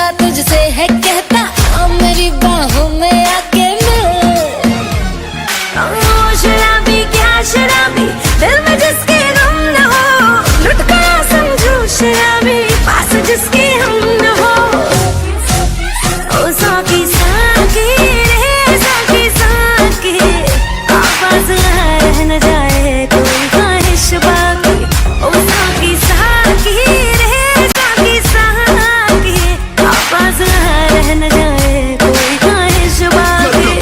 खुदा तुझसे है कहता, आ मेरी बाहों में आके मिल। शराबी क्या शराबी, दिल में जिसके गम न हो, लुट गया समझो शराबी, पास जिसके हम न हो। ओ साकी साकी रे साकी साकी, आवाज रह न जाए कोई ख्वाहिश बाकी। ओ साकी साकी रे साकी साकी, आवाज रह न जाए कोई ख्वाहिश बाकी।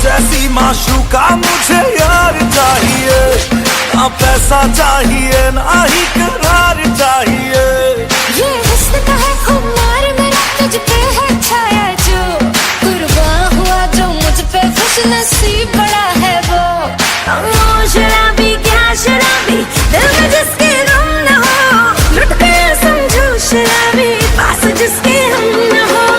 जैसी माशूका मुझे यार चाहिए, ना पैसा चाहिए ना ही करार चाहिए। ये हुस्न का है खुमार मेरा, तुझ पे है छाया जो, कुर्बान हुआ जो मुझ पे खुश नसीब बड़ा है वो। ओ शराबी क्या शराबी, दिल में जिसके गम न हो, लुट गया समझो शराबी, पास जिसके हम न हो।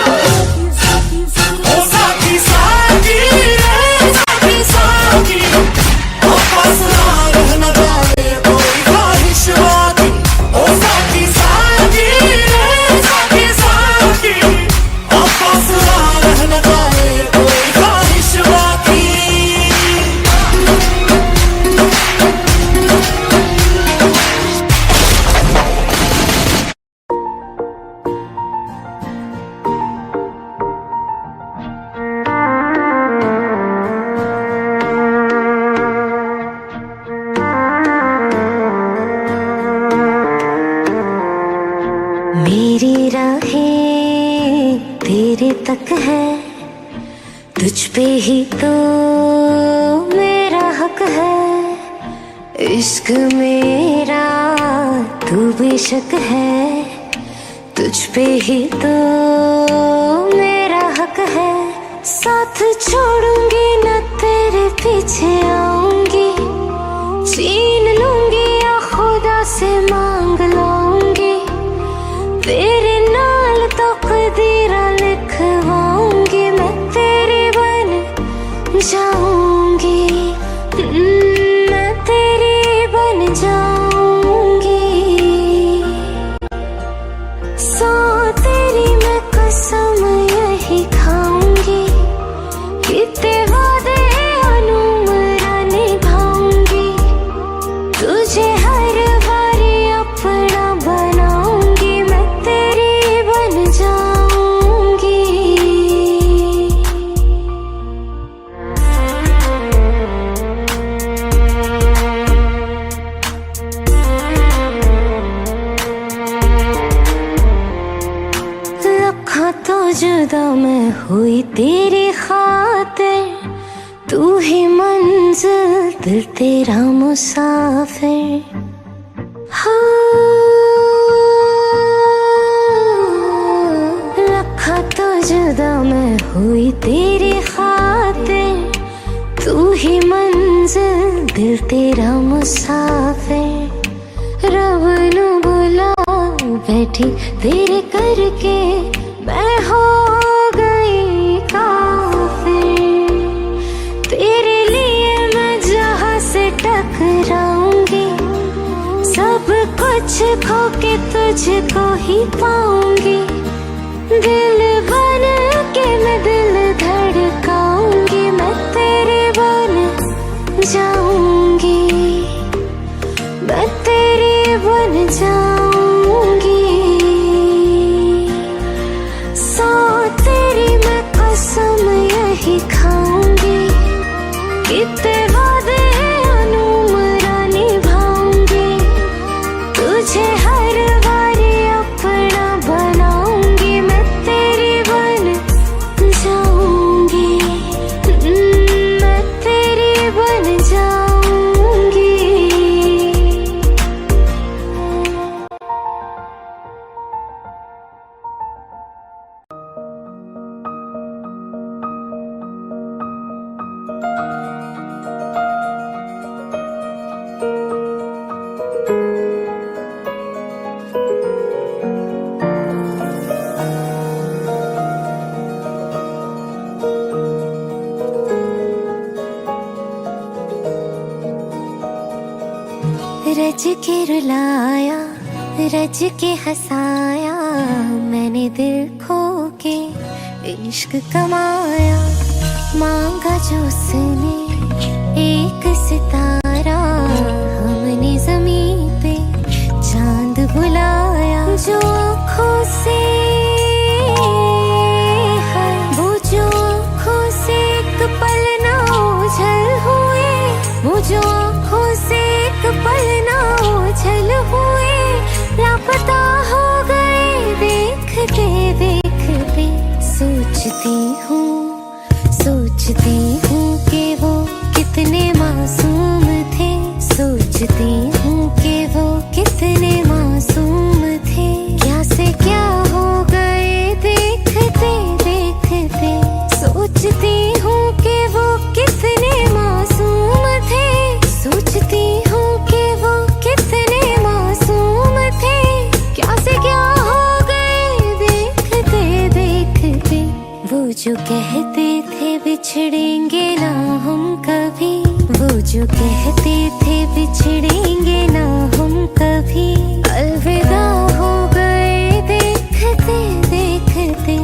मेरी राहें तेरे तक है, तुझ पे ही तो मेरा हक है। इश्क मेरा तू बेशक है, तुझ पे ही तो मेरा हक है। साथ छोड़ूंगी न तेरे पीछे आऊंगी, छीन लूंगी या खुदा से मांग लाऊंगी, तेरे नाल तकदीरा लिखवाऊंगी, मैं तेरी बन जाऊंगी, मैं तेरी बन जाऊंगी। सो तेरी मैं कसम यही खाऊंगी, कितने वादे अनुमरा निभाऊंगी, तुझे हर बारी अपना बनाऊंगी, मैं तेरी बन जाऊंगी। लखा तो जुदा मैं हुई तेरी खातिर, तू ही मंजिल दिल तेरा मुसाफिर। लखा तो जुदा मैं हुई तेरी खातिर, तू ही मंजिल दिल तेरा मुसाफिर। रब नू बुला बैठी तेरे करके, मैं हो गई काफिर। तेरे लिए मैं जहां से टकराऊंगी, सब कुछ खो के तुझको ही पाऊंगी। दिल बन के मैं दिल धड़काऊंगी, मैं तेरे बन जाऊंगी, मैं तेरी बन जाऊंगी। सो तेरी मैं कसम यही खाऊंगी, कितने वादे अनुमरा निभाऊंगी, तुझे हर बारी अपना बनाऊंगी, मैं तेरी बन जाऊंगी, मैं तेरी बन जाऊंगी। के रुलाया, रज के हंसाया, मैंने दिल खो के इश्क कमाया। मांगा जो उसने एक सितारा, हमने जमीन पे चांद बुलाया। जो आँखों से है, वो जो आँखों से एक पल ना ओझल हुए, वो जो आँखों से एक पल ना ओझल हुए, लापता हो गए देखते देखते। सोचती हूँ कि वो कितने मासूम थे, सोचती हूँ कि वो कितने मासूम थे। क्या से क्या हो गए देखते देखते। सोचती हूँ कि वो कितने मासूम थे, सोचती हूँ कि वो कितने मासूम थे। क्या से क्या हो गए देखते देखते। वो जो कहते थे बिछड़ेंगे ना हम कभी, वो जो कहते थे बिछड़ेंगे ना हम कभी, अलविदा हो गए देखते देखते।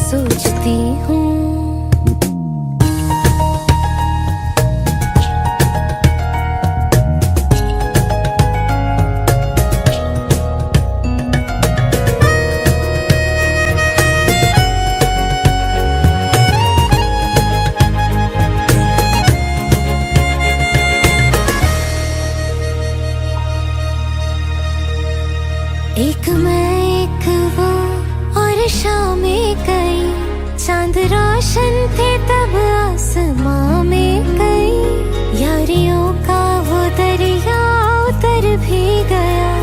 सोचती हूँ एक मैं एक वो और शामें कई, चांद रोशन थे तब आसमां में कई। यारियों का वो दरिया उतर भी गया,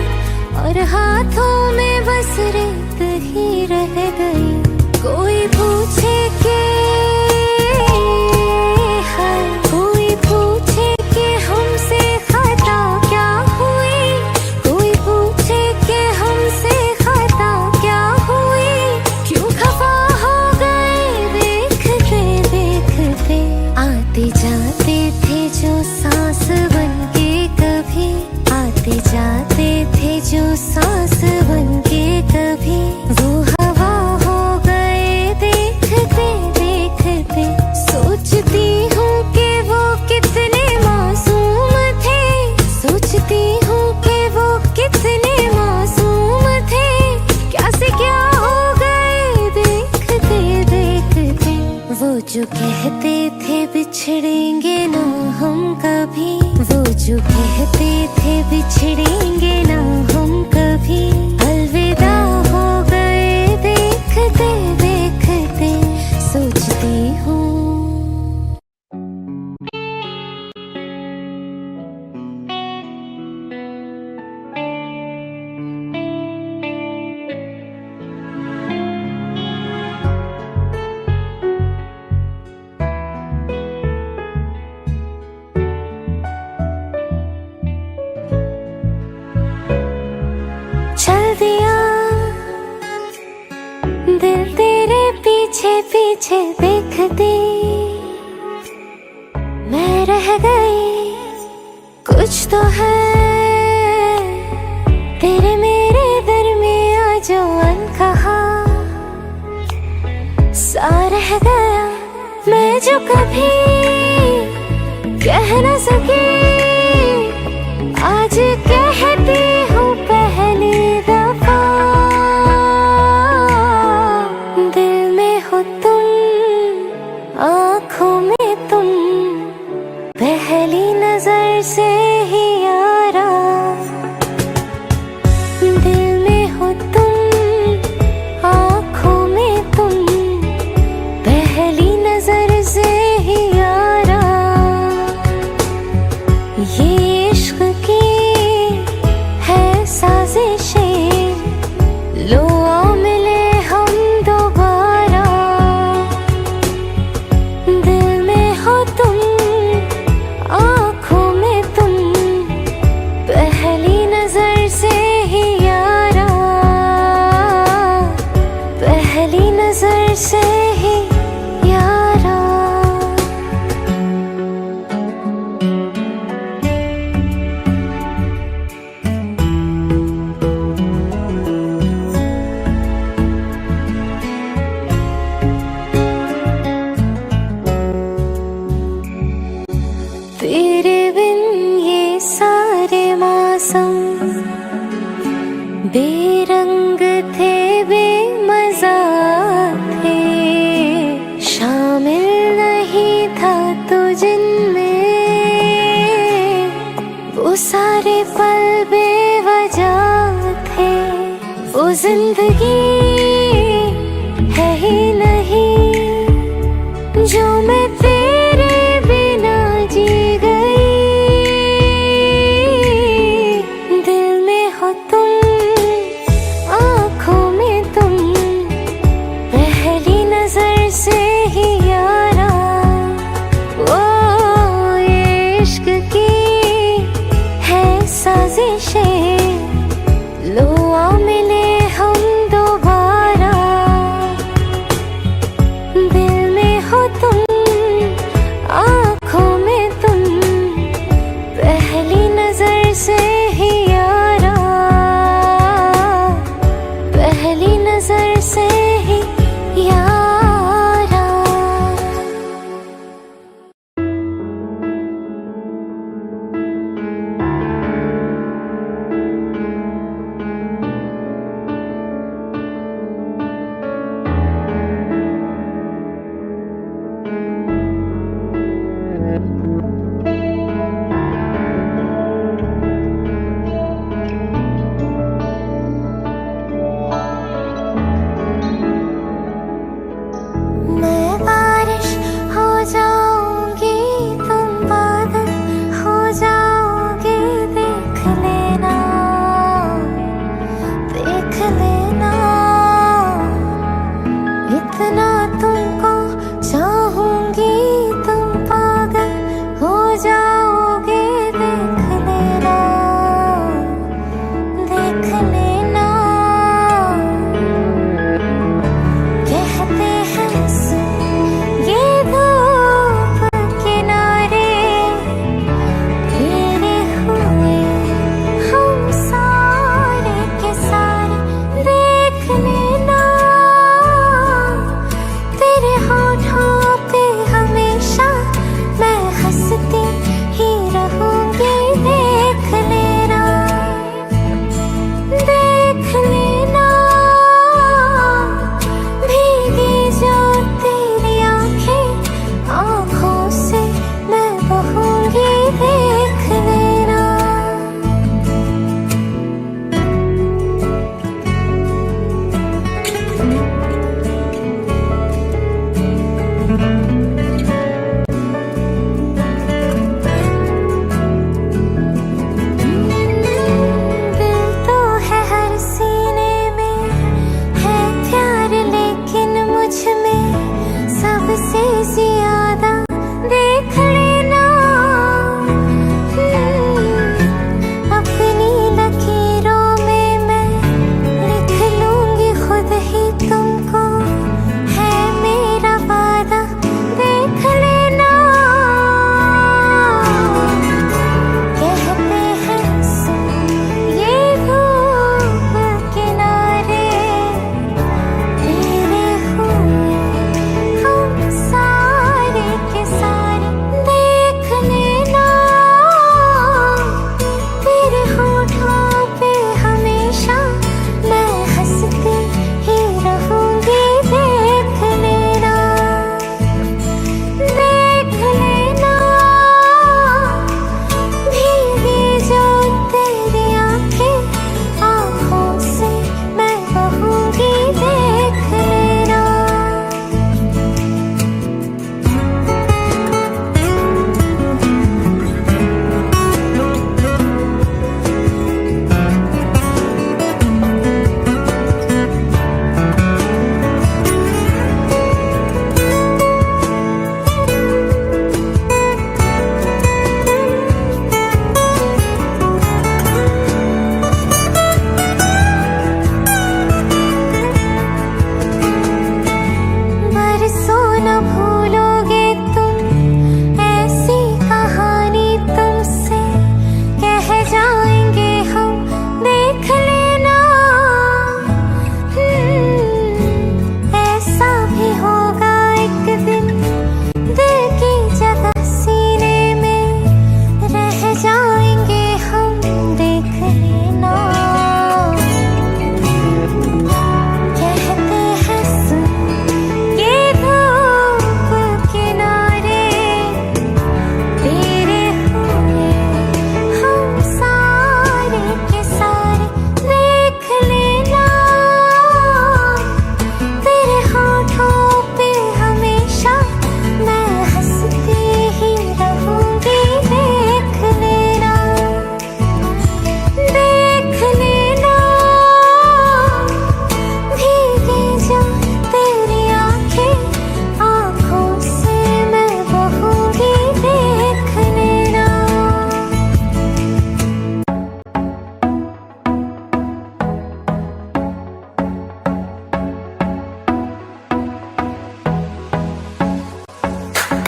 और हाथों में बस रेत ही रह गई। कोई पूछे कि कोई पूछे कि हमसे खता क्या हुई, कोई पूछे कि हमसे खता क्या हुई। क्यों खफा हो गए देखते देखते। आते जाते थे जो सांस बनके कभी, आते जाते थे जो सांस बनके कभी, वो हवा हो गए देखते देखते। सोचती हूँ कि वो कितने मासूम थे, सोचती हूँ कि वो कितने मासूम थे। क्या से क्या हो गए देखते देखते। वो जो कहते थे बिछड़ेंगे ना हम कभी, वो जो कहते थे बिछड़ेंगे ना हम कभी, अलविदा हो गए देखते देखते। सोचती हूँ चल दिया दिल तेरे पीछे पीछे देखती, मैं रह गई। कुछ तो है तेरे मेरे दरमियां जो अनकहा सा रह गया। मैं जो कभी कह न सकी, आज कहती हूँ पहली दफा। दिल में हो तुम, आँखों में तुम, पहली नजर से ही यारा। दिल में हो तुम, आँखों में तुम, पहली नजर से ही यारा। ये इश्क की बेरंग थे बेमजा थे, शामिल नहीं था तू जिनमें, वो सारे पल बेवजह थे। वो जिंदगी है ही नहीं जो मैं तेरे बिना जी गई। दिल में हो तुम, आँखों में तुम, पहली नजर से ही यारा। ओ ये इश्क की है साजिशें, लो आ मिले हम दोबारा।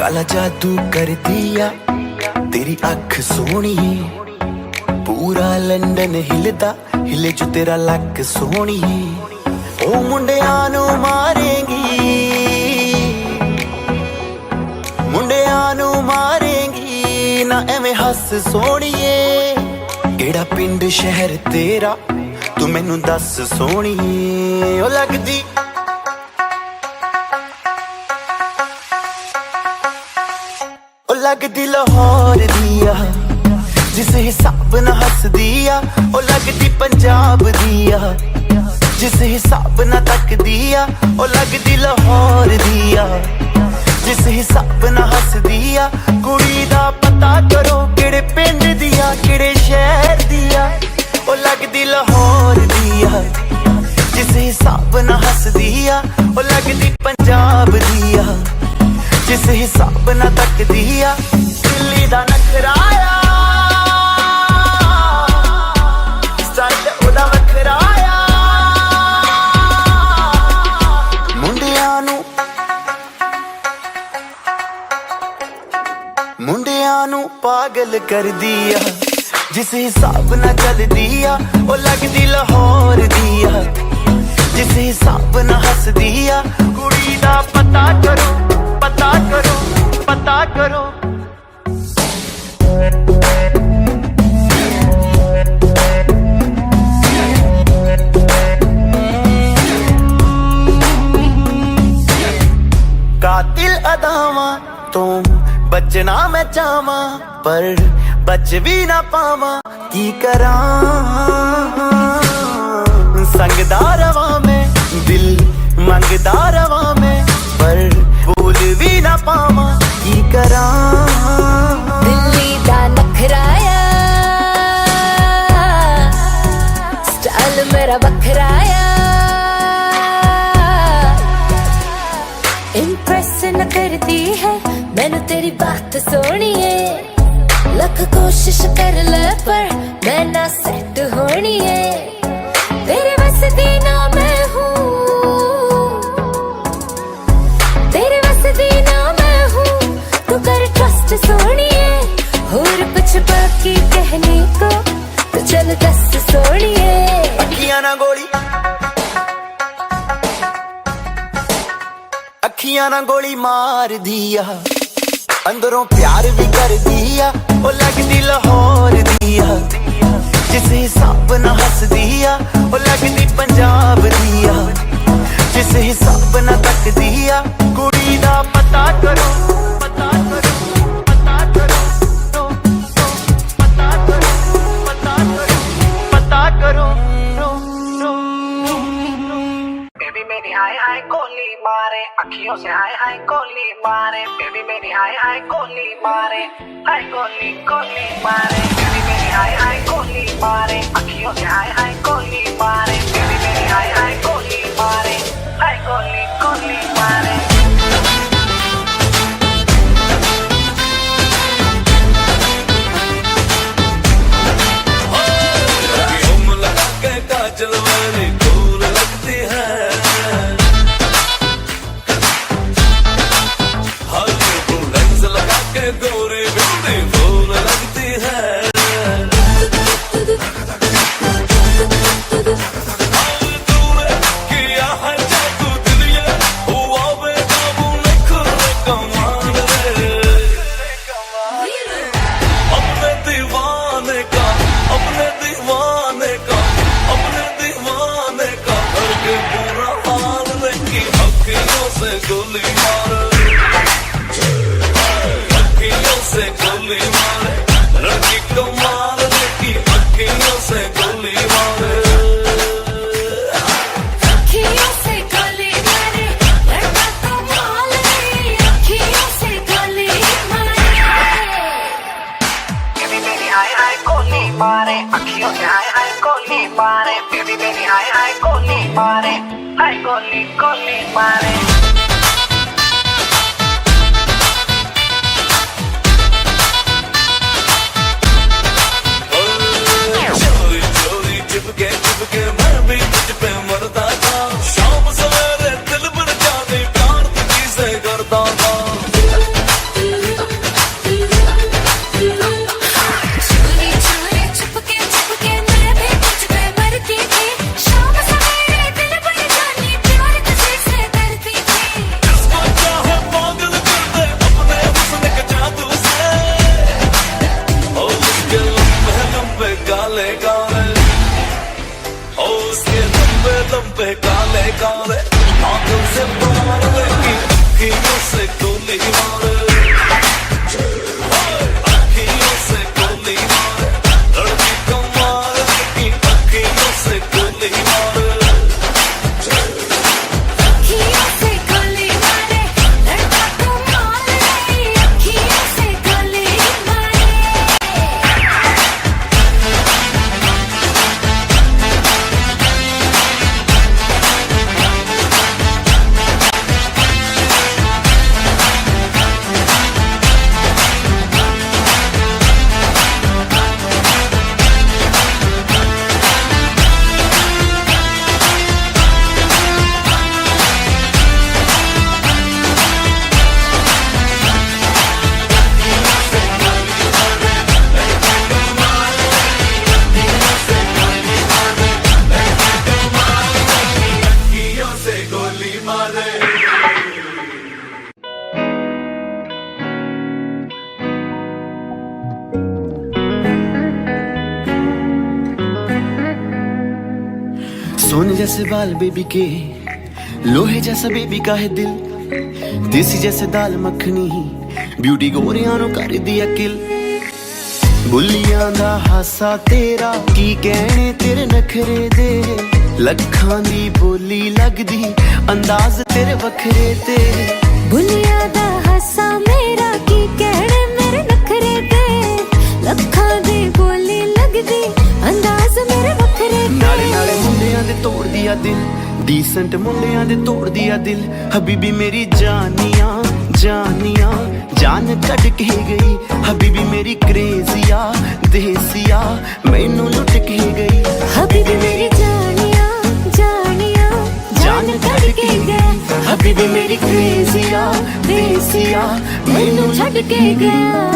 काला जादू कर दिया तेरी अख सोहणीए, पूरा लंडन हिलदा हिले जो तेरा लक सोहणीए। ओ मुंडियां नू मारेंगी, मुंडियां नू मारेंगी ना एवें हस सोहणीए। केड़ा पिंड शहर तेरा तू मैनू दस सोहणीए। ओ लगदी लगदी लाहौर दिया जिस हिसाब ना हस दिया। ओ लगदी पंजाब दिया जिस हिसाब ना तक दिया। ओ लगदी लाहौर दिया जिस हिसाब ना हस दिया। कुड़ी दा पता करो केड़े पिंड दिया केड़े शहर दिया। ओ लगदी लाहौर दिया जिस हिसाब ना हस दिया। ओ लगदी पंजाब दिया जिस हिसाब ना तक दिया। दिल्ली दा नखराया स्टाइल ओदा वखराया। मुंडियां नू पागल कर दिया जिस हिसाब ना चल दिया। ओ लगदी लाहौर दिया जिस हिसाब ना हस दिया। कुड़ी दा पता करो पता करो पता करो। कातिल अदावां तो बचना मैं चाहवा पर बच भी ना पावा। की करा संगदा रवा में दिल मंगदा रवा में पर बोल भी ना पावा। की करा दिल्ली दा नखराया स्टाइल मेरा बखराया। इम्प्रेस न करती है मैनू तेरी बात सोहनी है। लख कोशिश कर ले पर मैं ना सेट होनी है। तेरे बस दी ना मैं हूँ, तेरे बस दी ना मैं हूँ। तू कर ट्रस्ट सोहणीए होर कुछ बाकी कहने को तो चल दस सोहणीए। अखियां ना गोली अखियां ना गोली मार दिया अंदरों प्यार भी कर दिया। ओ लगदी लाहौर दिया जिस हिसाब ना हस दिया। ओ लगदी पंजाब दिया जिस हिसाब ना तक दिया। कुड़ी दा पता करो पता करो पता करो पता करो पता करो पता करो। बेबी मेरी हाय हाय गोली मारे अखियों से हाय हाय गोली मारे। बेबी मेरी हाय हाय गोली मारे हाय गोली गोली मारे। बेबी मेरी हाय हाय गोली मारे अखियों से हाय हाय गोली मारे। बेबी मेरी हाय हाय गोली मारे हाय गोली गोली मारे। काजल वाली फूल लगती है हल्के लेंस लगा के गोरी ब्यूटीफुल लगती है। तूने किया है जादू दिलिया हुआ बेकाबू नखरे कमाल रे। अपने दीवाने का अपने दीवाने का अपने दीवाने का करके बुरा हाल लगी अखियों से गोली मारे अखियों से गोली मारे। लड़की कमाल लगी अखियों से गोली मारे अखियों से गोली मारे लड़का कमाल है। अखियों से गोली मारे। बेबी मेरी हाय हाय गोली मारे अखियों से हाय हाय गोली मारे। बेबी मेरी हाय हाय गोली मारे हाय गोली गोली मारे। चोरी चोरी चिपके मैं भी तुझ पे मरता था। शाम सवेरे दिल बन जाती प्यार तुझी से करता था। पे काले काले, आंखों से बाहर लेकी अखियों से गोली मारे, अखियों से गोली मारे, लड़की कमाल की अखियों से गोली मारे, अखियों से गोली मारे, लड़का कमाल है, अखियों से गोली मारे। अखियों से गोली मारे। सोने जैसे बाल बेबी के, लोहे जैसा बेबी का है दिल, देसी जैसे दाल मखनी, ब्यूटी गोरियां नु कर दिया किल। बुलियां दा हासा तेरा, की कहने तेरे नखरे दे, लखां दी बोली लगदी, अंदाज तेरे वखरे ते। बुनिया दा हासा मेरा, की कहने मेरे नखरे दे, लखां दी बोली लगदी, अंदाज मेरे वखरे दे। नाले नाले मुंडियां दे तोड़ दिया दिल, डीसेंट मुंडियां दे तोड़ दिया दिल, हबीबी मेरी जानिया जानिया जान कट के गई, हबीबी मेरी क्रेजिया देसिया मैनू लुट के गई, हबीबी मेरी जानिया जानिया जान कट के गई, हबीबी मेरी क्रेजिया देसिया मैनू छड़ के गया।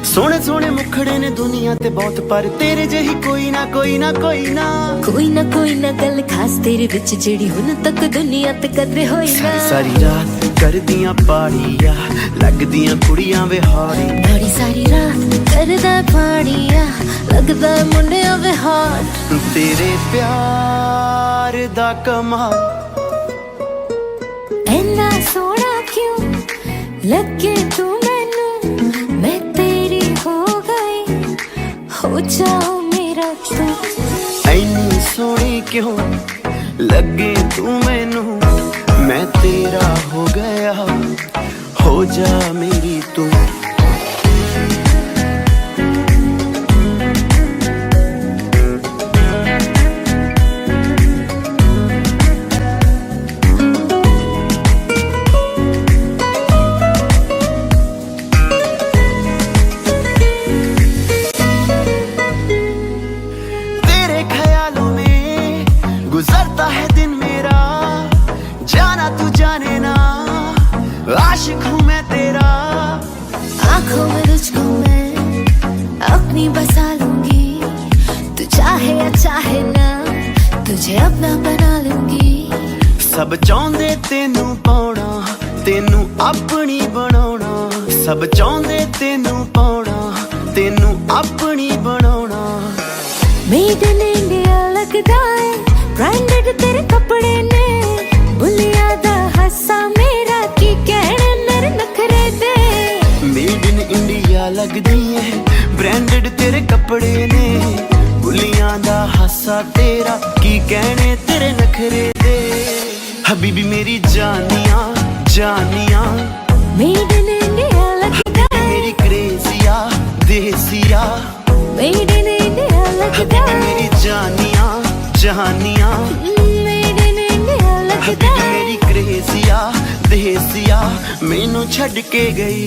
सोने सोने मुखड़े ने दुनिया ते बहुत, पर तेरे जही कोई ना कोई ना कोई ना। कोई ना गल खास तेरे विच जेड़ी हुन तक दुनिया ते कदे होई ना। सारी सारी रात कर दियां पाड़िया, लगदियां कुड़ियां वे हाड़ी, बड़ी सारी रात करदा पाड़िया, लगदा मुंडिया वे हाट। तेरे प्यार दा कमाल ऐना सोना क्यों लगे तू मैनू, मैं तेरी हो गई, हो जाओ मेरा तू। ऐनी सोनी क्यों लगे तू मैनू, मैं तेरा हो गया, हो जा मेरी तू। गुजरता है दिन मेरा, जाना तू जाने ना, आशिक हूँ मैं तेरा। आँखों में तुझको मैं अपनी बसा लूंगी, तू चाहे या चाहे ना, तुझे अपना बना लूंगी। सब चाਹੁੰਦੇ ਤੈਨੂੰ ਪਾਉਣਾ, ਤੈਨੂੰ ਆਪਣੀ ਬਣਾਉਣਾ, सब ਚਾਹੁੰਦੇ ਤੈਨੂੰ ਪਾਉਣਾ, ਤੈਨੂੰ ਆਪਣੀ ਬਣਾਉਣਾ। मेड इन इंडिया लगदा है, ब्रांडेड तेरे कपड़े ने, बुलिया दा हासा मेरा, की कहने मेरे नखरे दे। मेड इन इंडिया लगदी है, ब्रांडेड तेरे कपड़े ने, बुलियां दा हासा तेरा, की कहने तेरे नखरे दे। हबीबी मेरी जानिया जानिया, मेड इन इंडिया लगदा है, मेरी क्रेजिया देसिया, मेड इन इंडिया लगदा हबीबी है, मेरी जानिया जानिया, मेड इन इंडिया लगदा हबीबी है। मेरी क्रेजिया देसिया मैनू छड़ के गई।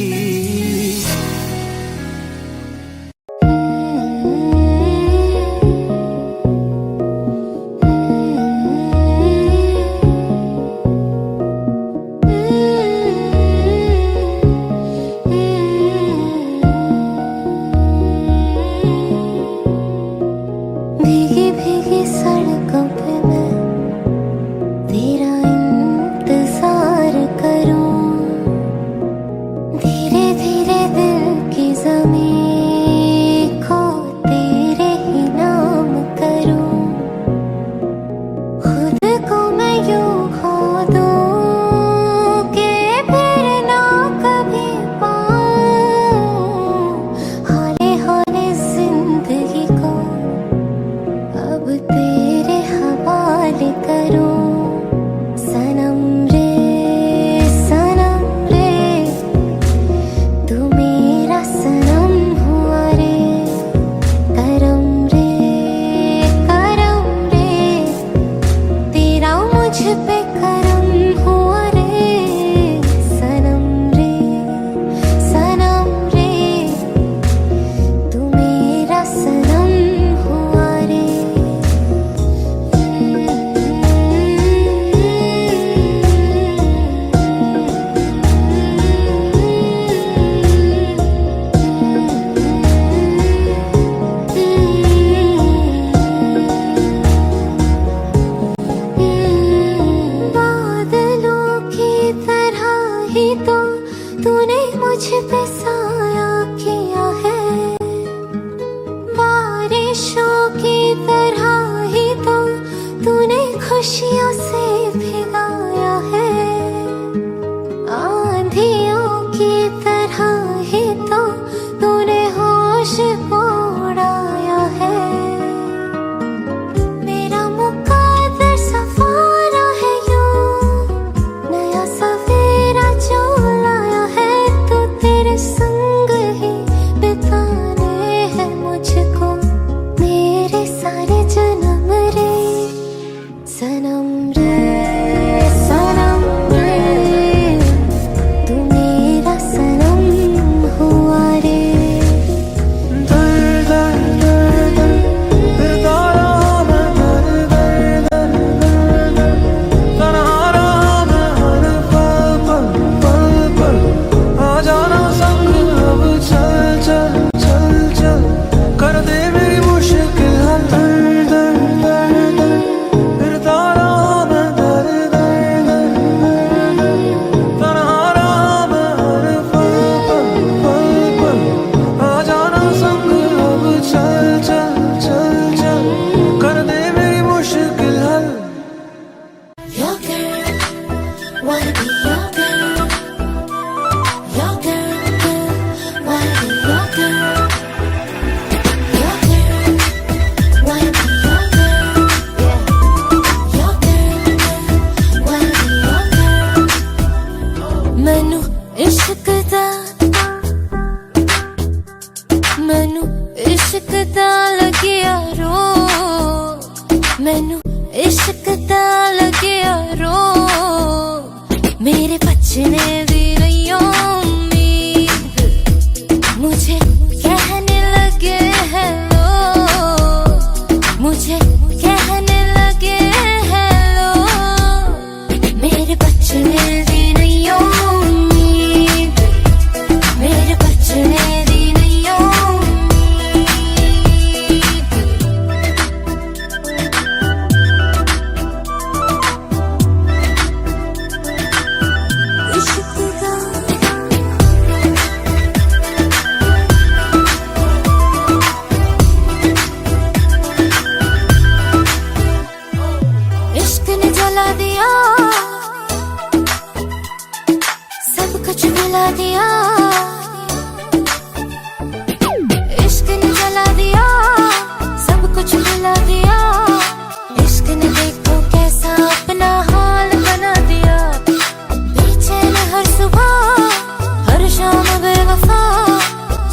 पे साया किया है, बारिशों की तरह ही तो तूने खुशियों से भिगाया है, आंधियों की तरह ही तो तूने होश को उड़ाया है। मेरा मुकद्दर सफारा है यूं, नया सवेरा जो लाया है, तो तेरे संग ही बिताने हैं मुझको मेरे सारे जन्म रे, सनम रे सनम रे, तू मेरा सनम हुआ रे। Your girl, wanna be your girl. Your girl, wanna be your girl. Your girl, wanna be your girl. Your girl, wanna be your girl. मैनू इश्क दा लगिया रो, मैनू इश्क दा लगिया रो, मेरे बचने दी नहीं उम्मीद, मुझे कहने लगे हेलो, मुझे कहने लगे हेलो, मेरे बचने दी नहीं उम्मीद, मेरे बचने दी नहीं उम्मीद। इश्क ने जला दिया, सब कुछ मिला दिया, इश्क ने जला दिया, सब कुछ मिला दिया, इश्क ने देखो कैसा अपना हाल बना दिया, बेचैन हर सुबह हर शाम बेवफा,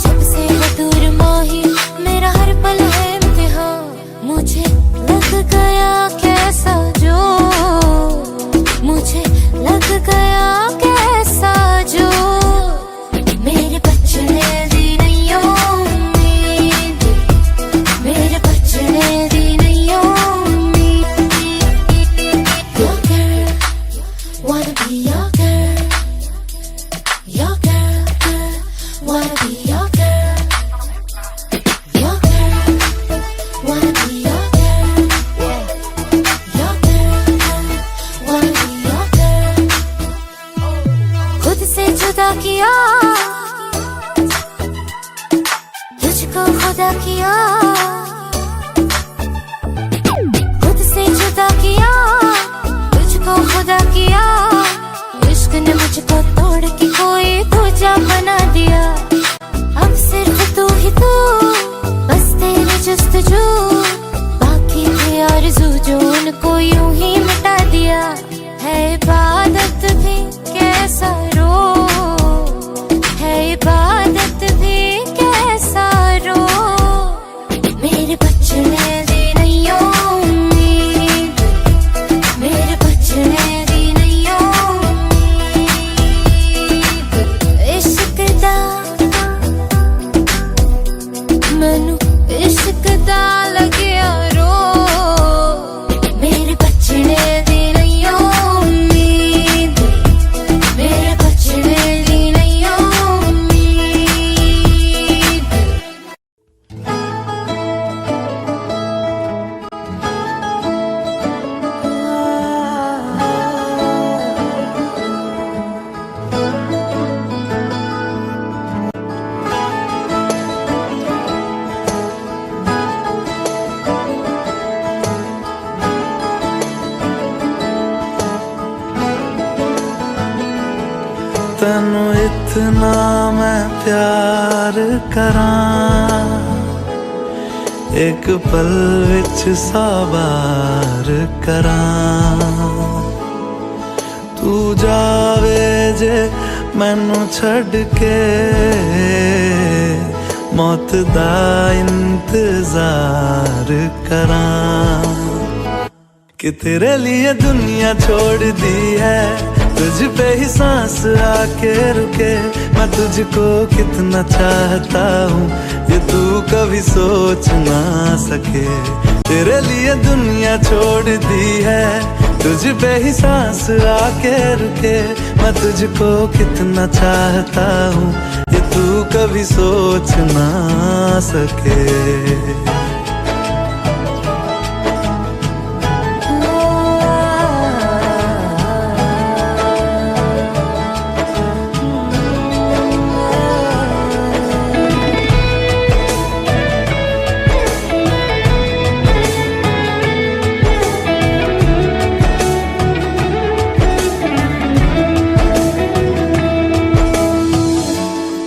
जब से है दूर माही मेरा हर पल है इम्तिहान, मुझे लग गया कैसा जो, मुझे लग गया कैसा जो, मेरे बचने दी नहीं उम्मीद, मेरे बचने दी नहीं उम्मीद। Your girl, wanna be your girl. Your girl, wanna be your girl. Your girl, wanna be your girl. Your girl, wanna be your girl. खुद से जुदा किया, तुझको खुदा किया, खुद से जुदा किया, तुझको खुदा किया, इश्क ने मुझको तोड़ के कोई दूजा बना दिया, अब सिर्फ तू ही तू, बस तेरी जस्तजू, बाकी थे आरज़ू जो उनको यूं ही मिटा दिया, है इबादत भी कैसा रो, है इबादत भी कैसा रो, तेनू इतना मैं प्यार करां, एक पल विच सा बार करां। तू जावे जे मैनू छड़ के, मौत दा इंतजार करां। कि तेरे लिए दुनिया छोड़ दी है, तुझ पे ही सांस आके रुके। मैं तुझको कितना चाहता हूँ ये तू कभी सोच ना सके। तेरे लिए दुनिया छोड़ दी है, तुझ पे ही सांस आके रुके। मैं तुझको कितना चाहता हूँ ये तू कभी सोच ना सके।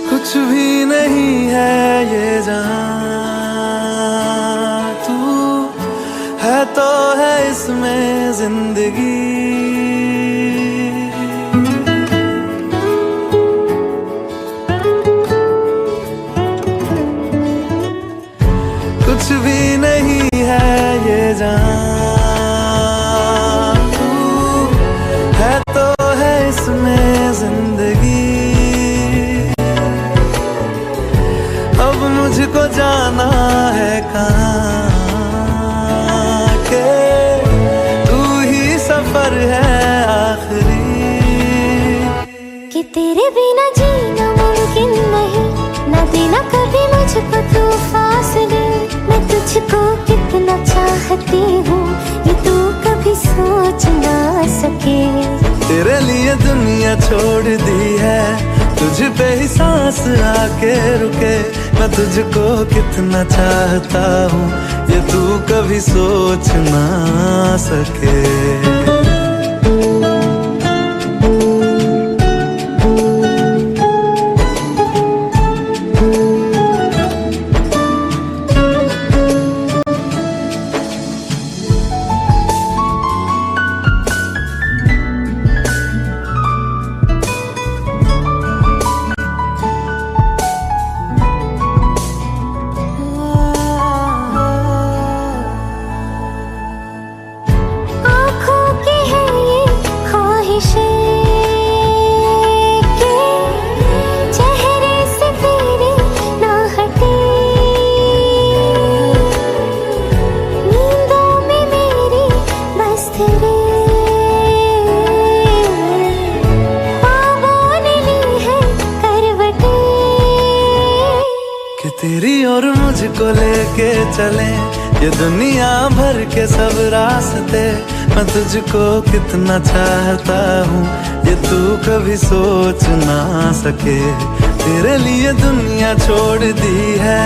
कुछ भी नहीं है ये जहां, तू है तो है इसमें जिंदगी। कुछ भी नहीं है ये जहां, तू है तो है इसमें जिंदगी। अब मुझको जाना है कहाँ के, तू ही सफर है आखिरी। कि तेरे बिना जीना मुमकिन नहीं, ना देना कभी मुझको तू फासले। मैं तुझको कितना चाहती हूँ ये तू कभी सोच ना सके। तेरे लिए दुनिया छोड़ दी है, तुझ पे ही सांस आके रुके। मैं तुझको कितना चाहता हूँ ये तू कभी सोच ना सके। तेरी और मुझको लेके चले ये दुनिया भर के सब रास्ते। मैं तुझको कितना चाहता हूँ ये तू कभी सोच ना सके। तेरे लिए दुनिया छोड़ दी है,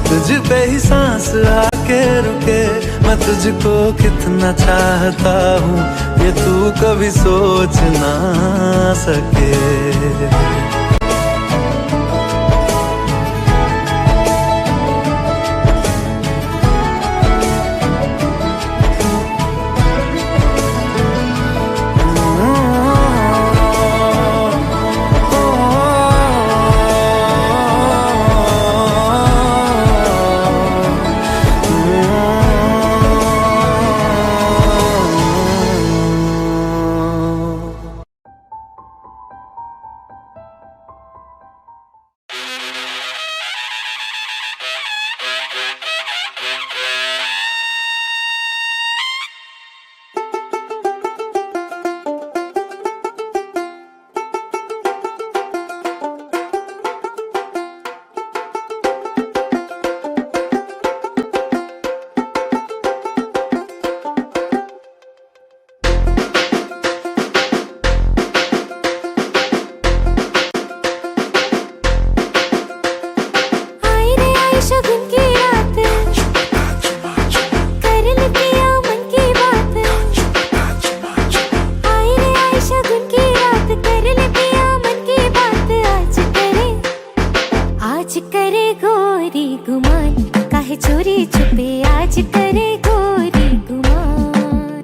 तुझ पे ही सांस आके रुके। मैं तुझको कितना चाहता हूँ ये तू कभी सोच ना सके। आज करे गोरी गुमान, काहे चोरी छुपे आज करे गोरी गुमान।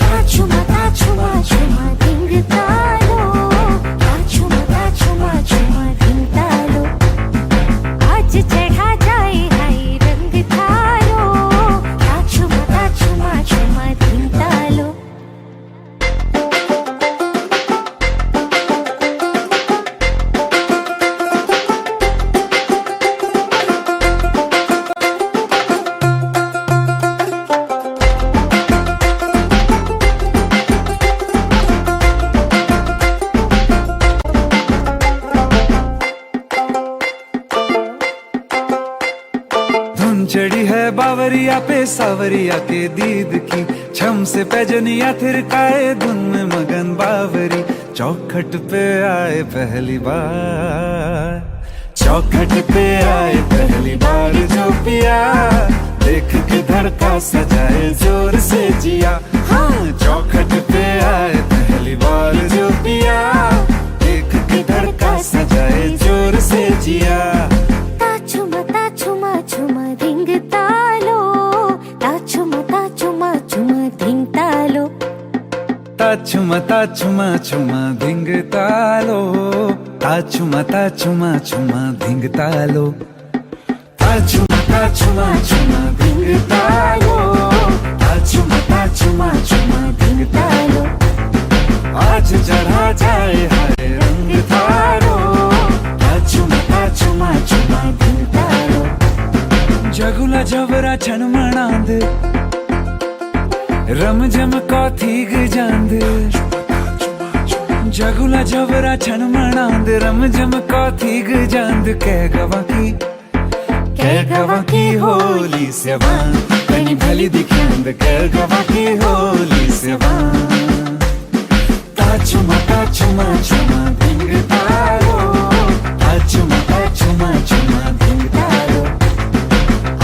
ताछुमा ताछुमा छुमा धिंग तालो, ताछुमा ताछुमा छुमा धिंग तालो। आज चढ़ा जाए हाय रंग थारो, ताछुमा ताछुमा छुमा धिंग तालो। चढ़ी है बावरिया पे सावरिया के दीद की, छम से पैजनिया थिरकाए धुन में मगन बावरी। चौखट पे आए पहली बार, चौखट पे आए पहली बार जो पिया, देख के धड़का सजाए जोर से जिया। हाँ चौखट पे आए पहली बार जो पिया, देख के धड़का सजाए जोर से जिया। ताछुमा ताछुमा छुमा धिंग तालो, ताछुमा ताछुमा छुमा धिंग तालो। ताछुमा ताछुमा छुमा धिंग तालो, ताछुमा ताछुमा छुमा धिंग तालो। ताछुमा ताछुमा छुमा धिंग तालो, ताछुमा ताछुमा छुमा धिंग तालो। आज चढ़ा जाए हाय रंग थारो, ताछुमा ताछुमा छुमा धिंग तालो। जगुला जबरा छन मणांद, रमझम कौथीग जांद। जगुला जबरा छन मणांद, रमझम कौथीग जांद। कह गवा की होली से वान, कहीं भली दिखेंद कह गवा की होली से वान। ताछुमा ताछुमा छुमा धिंग तालो, ताछुमा ताछुमा छुमा धिंग तालो।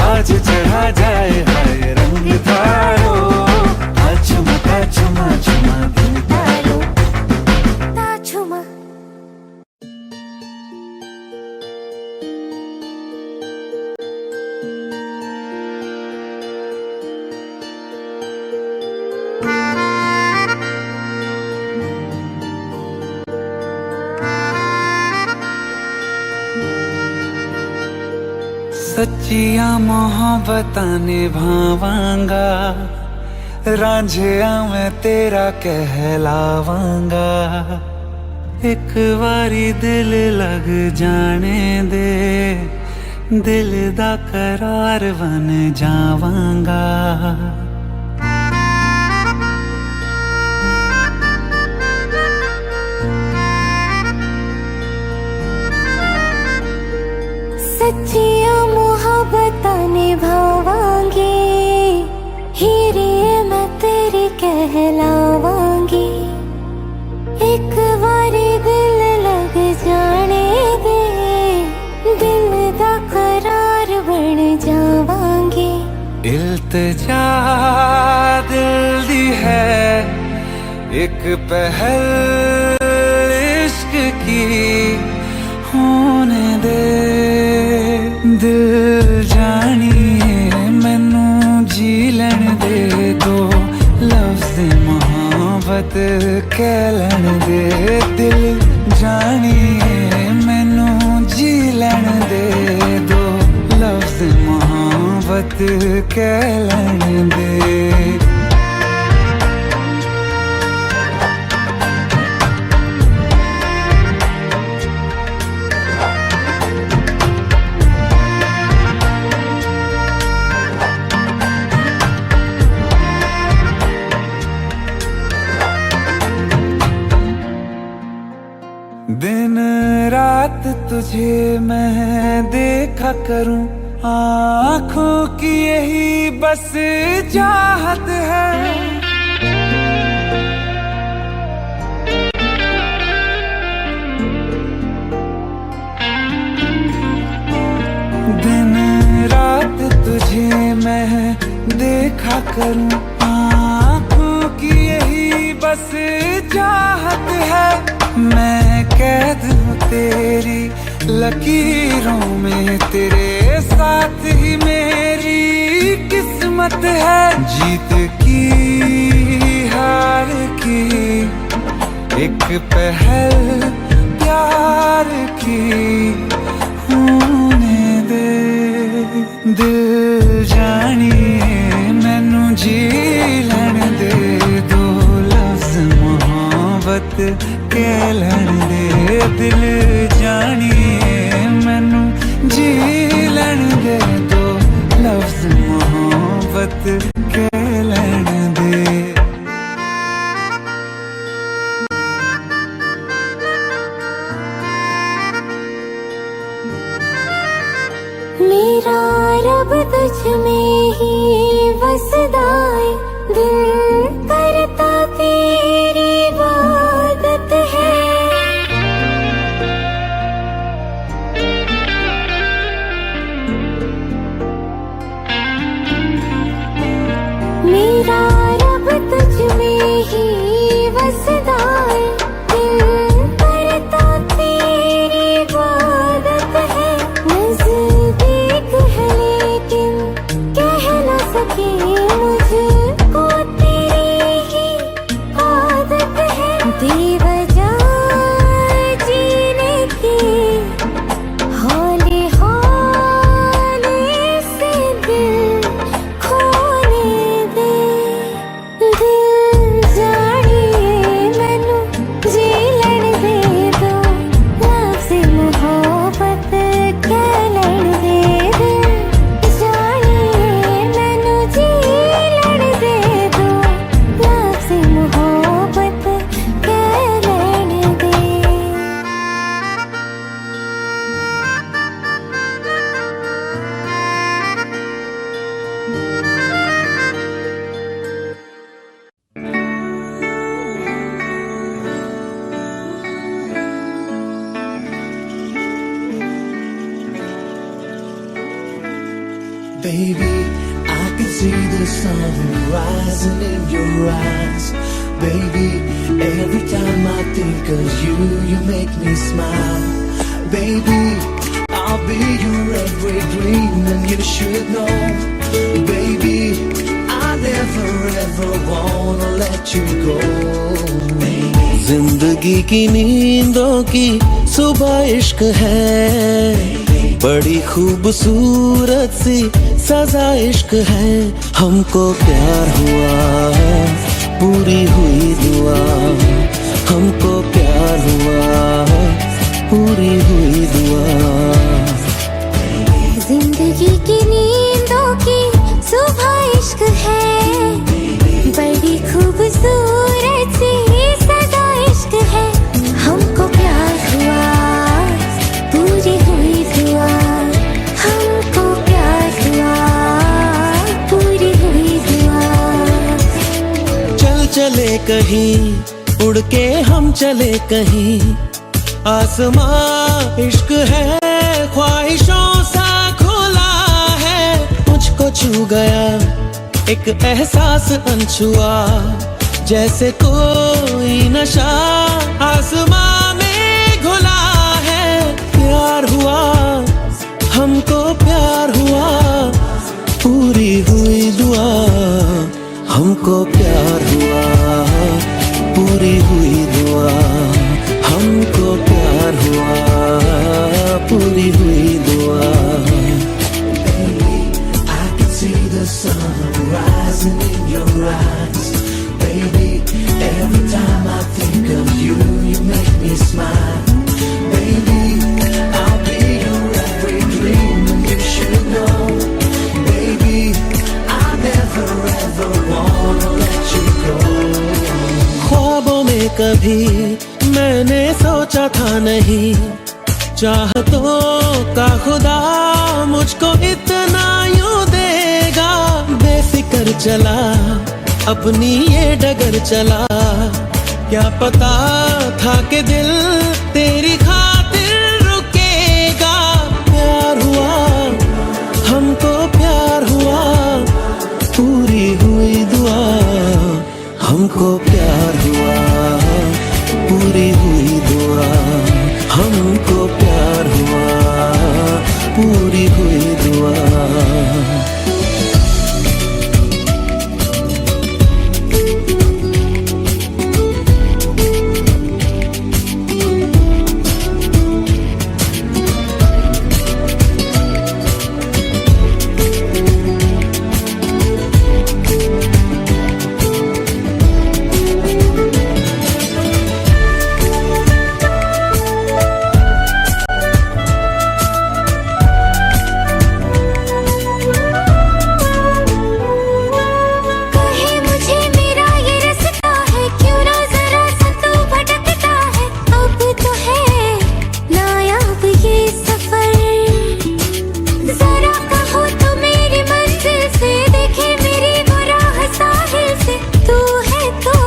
आज चढ़ा जाए हाय रंग थारो, ताछुमा ताछुमा छुमा धिंग तालो। ताछुमा सच्चिया मोहब्बतां निभावांगा, रांझिया मैं तेरा कहलावांगा। एक बारी दिल लग जाने दे, दिल दा करार बन जावांगा। सच्चिया मोहब्बतां निभावांगी, हीरे मैं तेरी कहलावांगी। एक बारी दिल लग जाने दे, दिल दा करार बन जावांगी। इल्तिजा दिल दी है एक पहल इश्क की, होने दे दिल जानिए मैनू जी लैन दे। दो लफ्ज़ मोहब्बत कह लैन दे, दिल जानिए मैनू जी लैन दे। दो लफ्ज़ मोहब्बत कह लैन दे। दिन रात तुझे मैं देखा करूं, आँखों की यही बस चाहत है। दिन रात तुझे मैं देखा करूं, आँखों की यही बस चाहत है। मैं कैद हूँ तेरी लकीरों में तेरे साथ ही मेरी किस्मत है। जीत की हार की एक पहल प्यार की होने दे। दिल जानिए मैनू जी लैण दे, दो लफ्ज मोहब्बत कह लैण दे। दिल जानिए मैनू जी लैण दे, दो लफ्ज मोहब्बत कह लैण दे। मेरा रब तुझ में ही वसदा है, दिल करता तेरी इबादत है। मेरा रब तुझ में ही वसदा है, दिल करता तेरी इबादत है। नज़दीक है लेकिन कह न सके, मुझको तेरी ही आदत है। बेवजह जीने की हौले हौले से दिल खोने दे। दिल जानिए मैनू जी लैण दे, दो लफ्ज़ मोहब्बत कह लैण दे। दिल जानिए मैनू जी लैण दे, दो लफ्ज़ मोहब्बत कह लैण दे। Baby, I can see the sun rising in your eyes. Baby, every time I think of you, you make me smile. Baby, I'll be your every dream and you should know. Baby, I never ever wanna let you go. जिंदगी की नींदों की सुबह इश्क है, बड़ी खूबसूरत सी सजा इश्क है। हमको प्यार हुआ है, पूरी हुई दुआ। हमको प्यार हुआ है, पूरी हुई दुआ। जिंदगी की नींदों की सुबह इश्क है, बड़ी खूबसूरत सी सजा इश्क है। हमको प्यार हुआ, पूरी हुई दुआ। हमको प्यार हुआ, पूरी हुई दुआ। चल चले कहीं, उड़ के हम चले कहीं। आसमां इश्क है, ख्वाहिशों सा खुला है। मुझको छू गया एक एहसास अनछुआ, जैसे कोई नशा आसमां में घुला है। प्यार हुआ, हमको प्यार हुआ, पूरी हुई दुआ। हमको प्यार हुआ, पूरी हुई दुआ। हमको प्यार हुआ, पूरी हुई दुआ। I can see the sun rising in your eyes. Baby, every time I think of you, you make me smile. Baby, I'll be your every dream and you should know. Baby, I never ever wanna let you go. ख्वाबों में कभी मैंने सोचा था नहीं, चाहतों का खुदा मुझको इतना यूं देगा। बेफिक्र चला अपनी ये डगर चला, क्या पता था कि दिल तेरी खातिर रुकेगा। प्यार हुआ, हमको प्यार हुआ, पूरी हुई दुआ। हमको प्यार हुआ, पूरी हुई दुआ। हमको प्यार हुआ, पूरी हुई दुआ। कहे मुझे मेरा ये रास्ता है, क्यों ना जरा सा तू भटकता है। अब तो है नायाब ये सफर, जरा कहो तो मेरी मंजिल से देखे मेरी वो राह साहिल से। तू है तो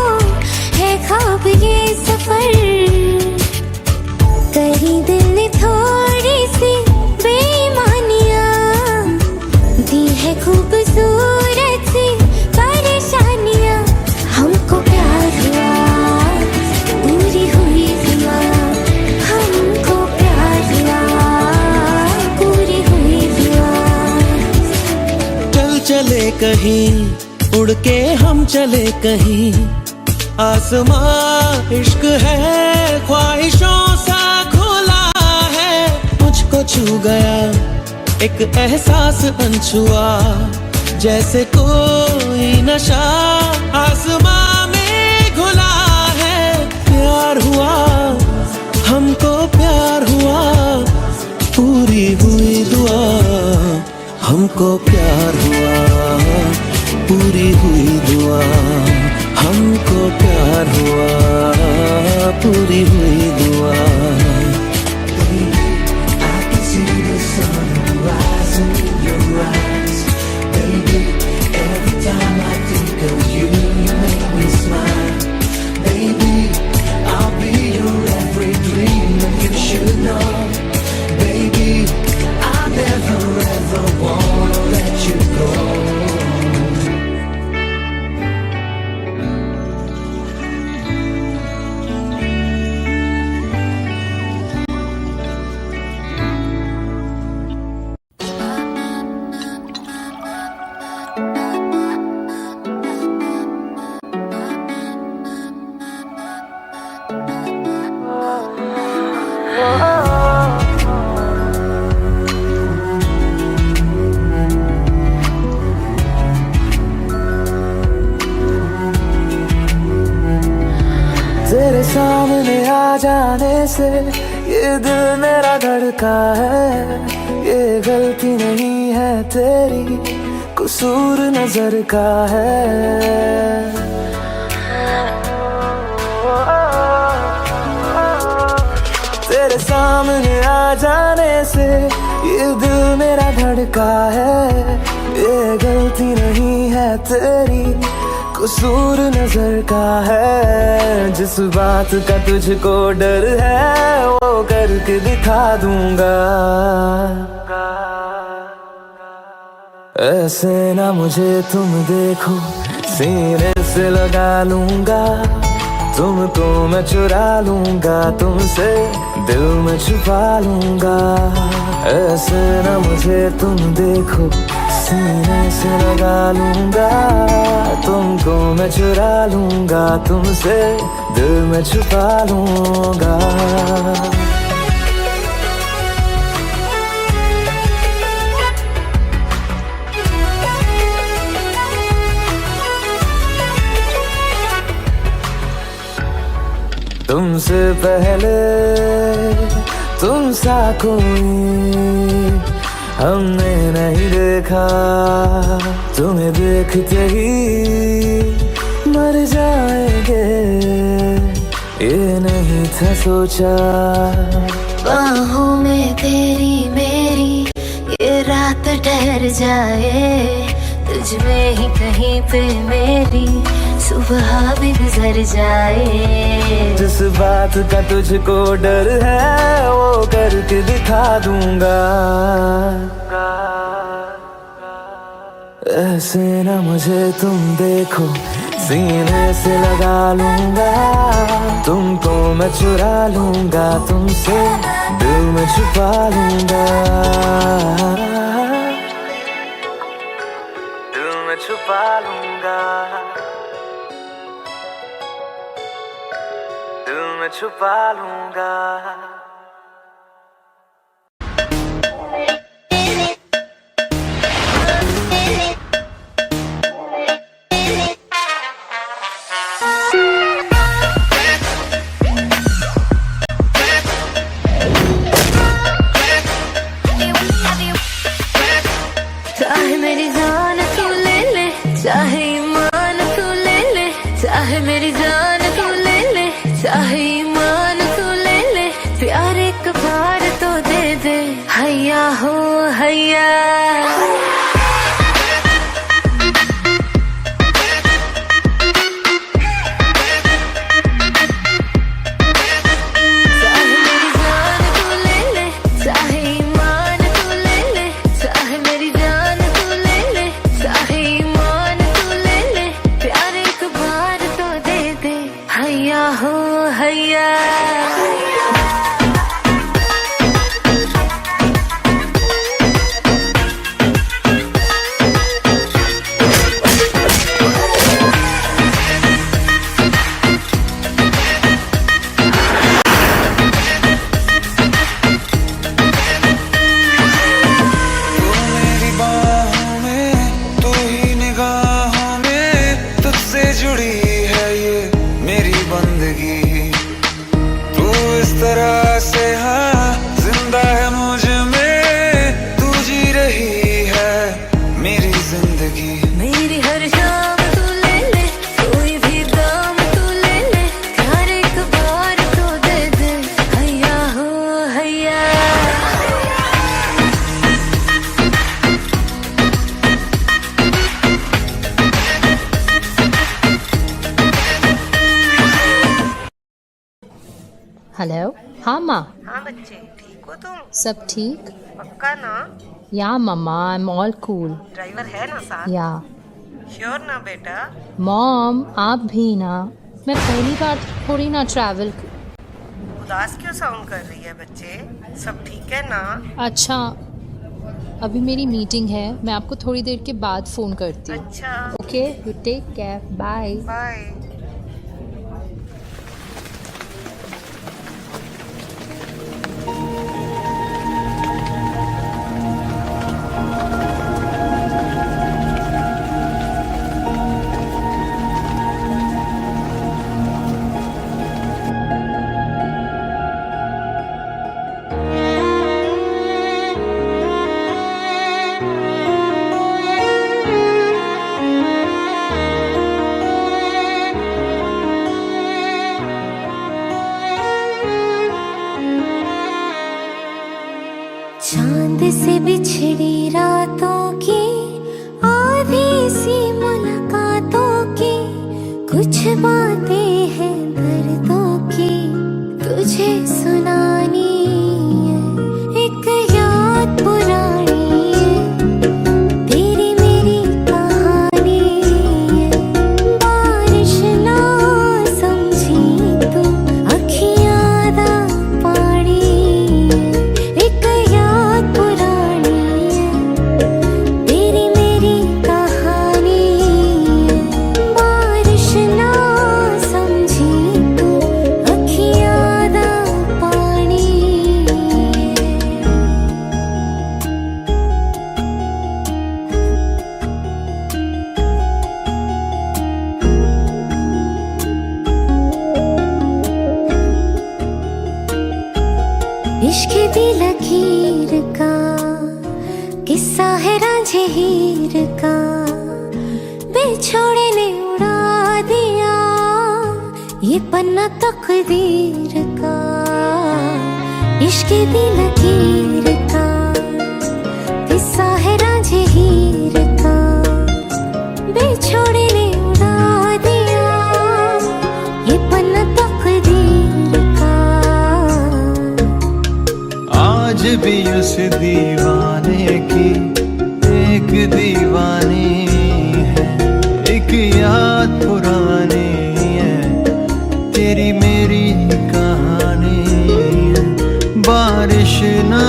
है ख्वाब ये सफर, कहीं दिल ने थोड़ी सी बेईमानियां दी है, खूबसूरत सी परेशानियां। हमको प्यार हुआ पूरी हुई दुआ, हमको प्यार हुआ पूरी हुई दुआ। चल चले कहीं उड़ के हम चले कहीं, आसमां इश्क है ख्वाहिशों सा खुला है। मुझको छू गया एक एहसास अनछुआ, जैसे कोई नशा आसमां में घुला है। प्यार हुआ हमको प्यार हुआ पूरी हुई दुआ, हमको प्यार हुआ पूरी हुई दुआ, हमको प्यार हुआ पूरी हुई दुआ। तेरे सामने आ जाने से ये दिल मेरा धड़का है। ये गलती नहीं है तेरी, कसूर नजर का है। तेरे सामने आ जाने से ये दिल मेरा धड़का है। ये गलती नहीं है तेरी, कसूर नजर का है। जिस बात का तुझको डर है वो करके दिखा दूंगा। ऐसे ना मुझे तुम देखो, सीने से लगा लूंगा। तुमको मैं चुरा लूंगा, तुमसे दिल में छुपा लूंगा। ऐसे ना मुझे तुम देखो, सीने से लगा लूंगा। तुमको मैं चुरा लूंगा, तुमसे दिल में छुपा लूंगा। तुमसे पहले तुम सा कोई हमने नहीं देखा। तुम्हें देखते ही मर जाएंगे, ये नहीं था सोचा। बाहों में तेरी मेरी ये रात ठहर जाए। तुझ में ही कहीं पे मेरी सुबह भी गुजर जाए। जिस बात का तुझको डर है वो करके दिखा दूंगा। ऐसे ना मुझे तुम देखो, सीने से लगा लूंगा। तुमको मैं चुरा लूंगा, तुमसे दिल में छुपा लूंगा। छुपा लूंगा। चाहे मेरी जान तू ले ले, चाहे ईमान तू ले ले, चाहे मेरी जान तू ले ले, चाहे ईमान तू ले ले, प्यार एक बार तो दे दे, हैया हो हैया। हेलो। हाँ माँ। हाँ बच्चे, ठीक हो तुम? सब ठीक? पक्का ना? या mama, I am all cool. Driver है ना साथ? या। श्योर ना बेटा? मॉम आप भी ना, मैं पहली बार थोड़ी ना ट्रैवल। उदास क्यों साउंड कर रही है बच्चे? सब ठीक है ना? अच्छा, अभी मेरी मीटिंग है, मैं आपको थोड़ी देर के बाद फ़ोन करती हूँ। अच्छा okay, you take care, bye bye. चांद से बिछड़ी रातों की आधी सी मुलाकातों की कुछ बातें हैं दर्दों की तुझे सुनानी है। एक याद पुरानी है, तेरी मेरी कहानी है। बारिश ना समझी तू, अखियाँ दा पानी है। एक याद पुरानी है, तेरी मेरी कहानी है। बारिश ना समझी तू, अखियाँ दा पानी है। इश्क दी लकीर का किस्सा है रांझे हीर का, बेछोड़े ने उड़ा दिया ये पन्ना तकदीर का। इश्क दी लकीर का किस्सा है रांझे हीर का, बेछोड़े ने उड़ा दिया ये पन्ना तकदीर का। आज भी उस दीवाने की एक दीवानी है, एक याद पुरानी है, तेरी मेरी कहानी है। बारिश ना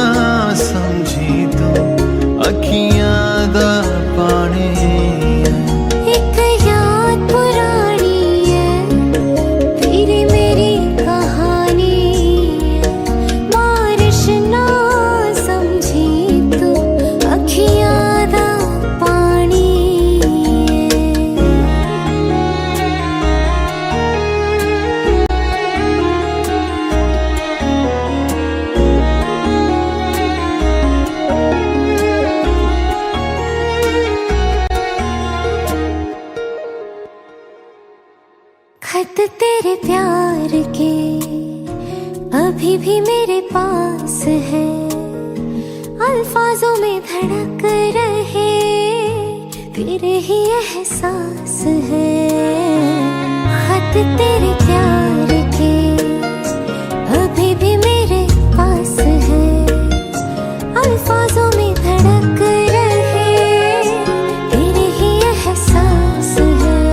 समझी तो अखियाँ दा पानी है। एक याद पुरानी है, तेरी मेरी कहानी तेरे प्यार के अभी भी मेरे पास है, अल्फाजों में धड़क रहे तेरे ही एहसास है। खत तेरे प्यार के अभी भी मेरे पास है, अल्फाजों में धड़क रहे तेरे ही एहसास है।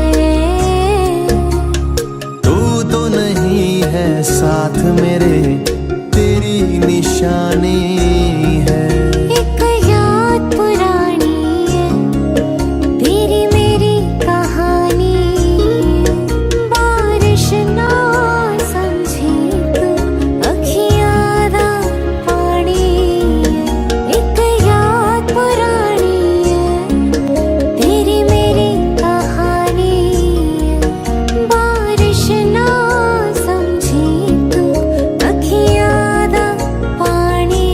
तू तो नहीं है साथ मेरे, तेरी निशानी है। एक याद पुरानी है, तेरी मेरी कहानी। बारिश ना समझी तू, अखियाँ दा पानी। एक याद पुरानी है, तेरी मेरी कहानी। बारिश ना समझी तू, अखियाँ दा पानी।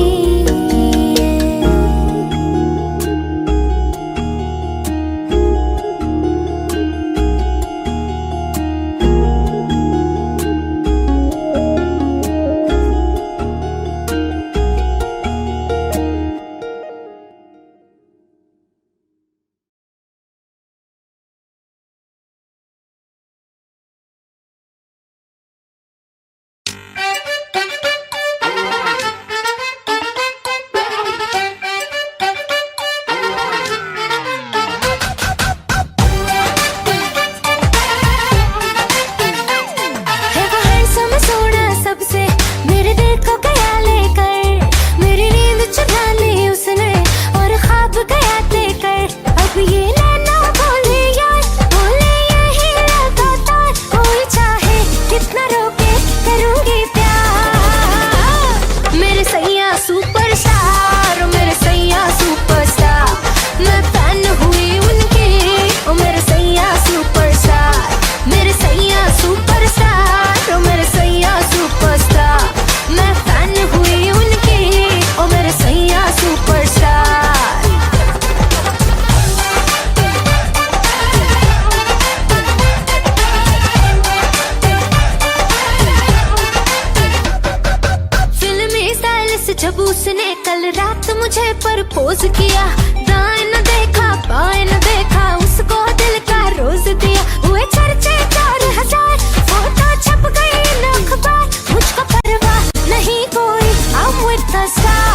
है वो हैंडसम सोना सबसे, मेरे दिल को गया लेकर। मेरी नींद चुरा ली उसने और ख्वाब गया लेकर। अब ये नैना बोले यार, बोले यही लगातार। कोई चाहे कितना रोके, करूंगी प्यार। मेरे सैया सुपरस्टार, मेरे सैया सुपरस्टार। मैं फैन हुई उनकी, ओ मेरे सैया सुपरस्टार। मेरे सैया सुपरस्टार, ओ मेरे सैया सुपरस्टार। मैं फैन हुई उनकी, ओ मेरे सैया सुपरस्टार। फिल्मी स्टाइल से जब उसने कल रात मुझे प्रपोज किया, दाएं न देखा बाएं न देखा, उसको दिल का रोज दिया। हुए चर्चे 4000, फोटो छप गई न अखबार। मुझको परवाह नहीं कोई, I'm with the star।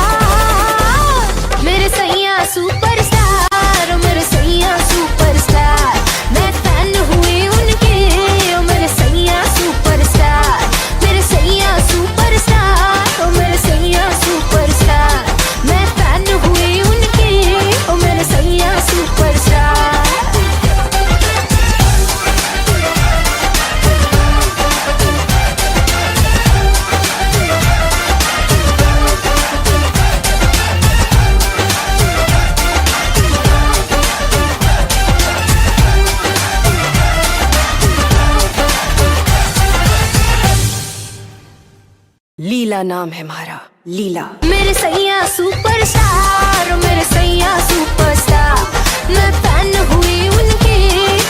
मेरे सैया सुपरस्टार, मेरे सैया सुपरस्टार। मैं फैन हुई उनकी, ओ मेरे सैया सुपरस्टार। मेरे सैया सुपरस्टार, ओ मेरे सैया सुपरस्टार। मैं फैन हुई उनकी, ओ मेरे सैया सुपरस्टार। लीला नाम है हमारा, लीला। मेरे सैया सुपरस्टार, मेरे सैया सुपरस्टार। मैं फैन हुई उनकी,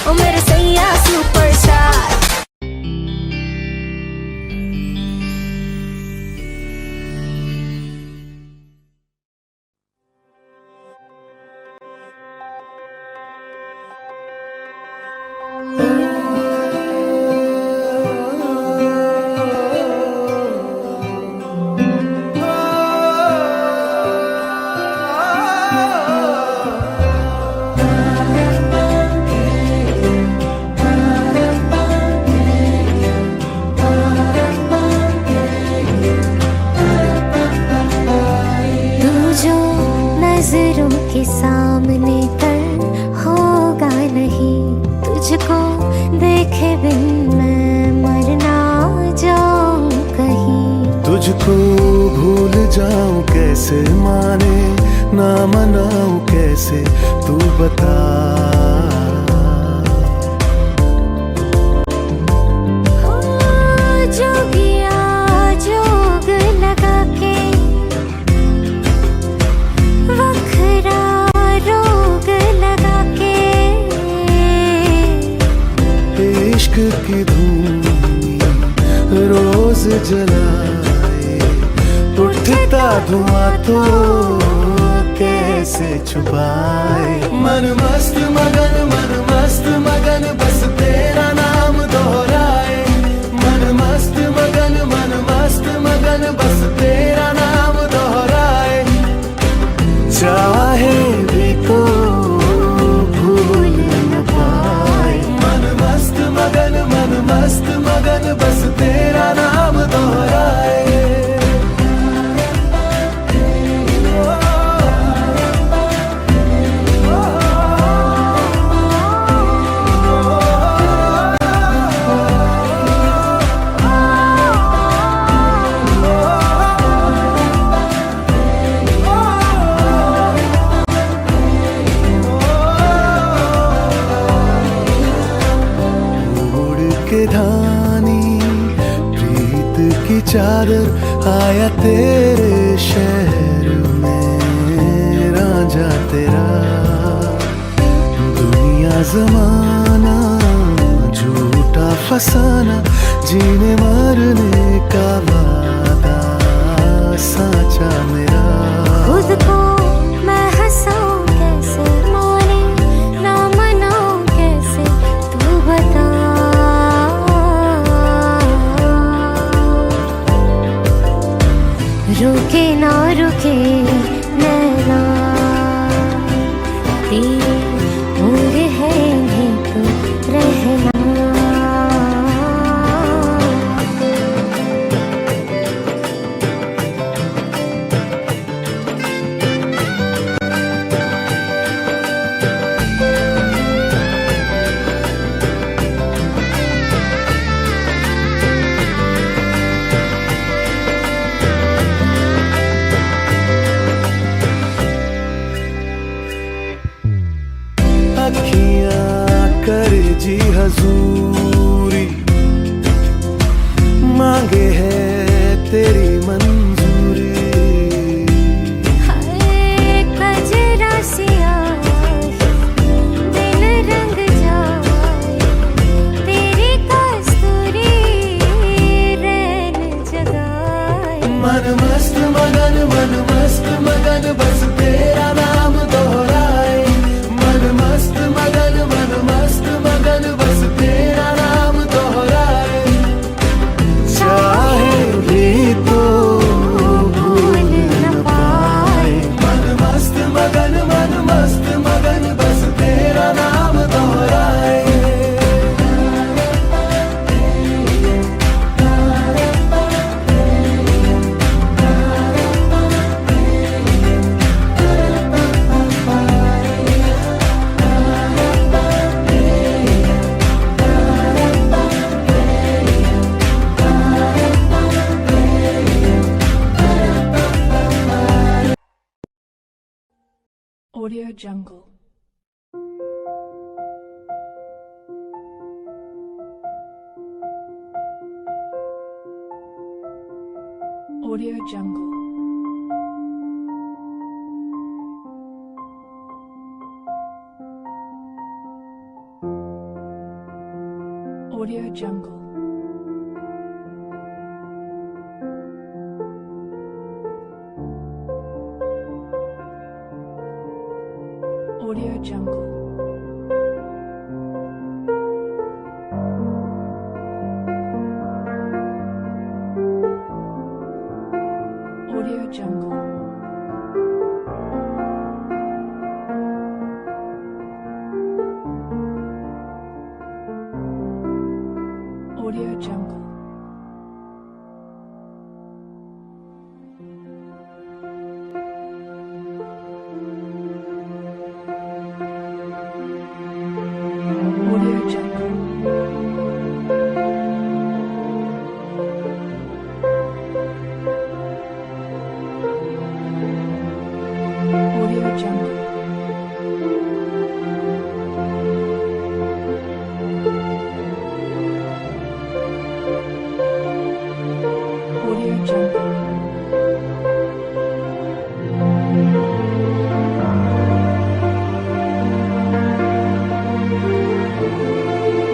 ओ मेरे सैया सुपरस्टार। नजरों के सामने तर होगा नहीं, तुझको देखे बिन मैं मर ना जाऊं कहीं। तुझको भूल जाऊं कैसे, माने ना मनाऊं कैसे, तू बता। जोगिया जोग लगा के, वखरा रोग लगा के। इश्क की धूम जलाए, उठता धुआं तो कैसे छुपाए। मन मस्त मगन बस तेरा नाम दोहराए। मन मस्त मगन बस तेरा नाम दोहराए। चाहे भी तो भूल न पाए। मन मस्त मगन बस तेरा नाम दोहराए। धानी प्रीत की चादर आया तेरे शहर में रांझा तेरा। दुनिया जमाना झूठा फसाना, जीने मरने का वादा साचा मेरा। खुद को मैं हंसाऊं कैसे, माने ना मनाऊं कैसे, तू बता। रुके ना रुके नैना तेरे मोर है तो रहना। अखियां करे जी हजूरी, मांगे है तेरी मंजूरी। हाय कजरा सियाही दिल रंग जाए, तेरी कस्तूरी रैन जगाए। मन मस्त मगन बस तेरा नाम दोहराए। मन मस्त मगन बस तेरा नाम दोहराए। चाहे भी तो भूल न पाए। मन मस्त मगन बस तेरा नाम दोहराए। Audio Jungle. Audio Jungle. Audio Jungle. Audio Jungle. Audio Jungle. Audio Jungle. Audio Jungle. Audio Jungle. Audio Jungle.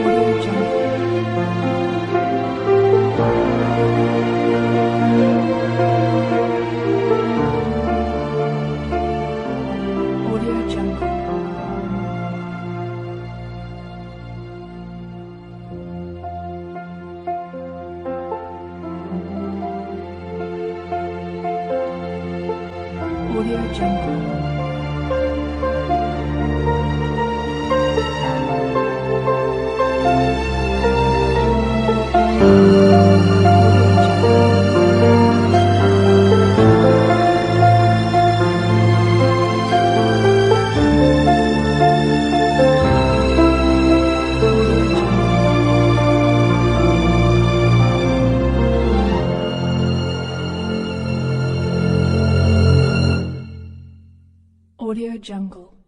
Audio Jungle. Audio Jungle. Audio Jungle. Audio Jungle.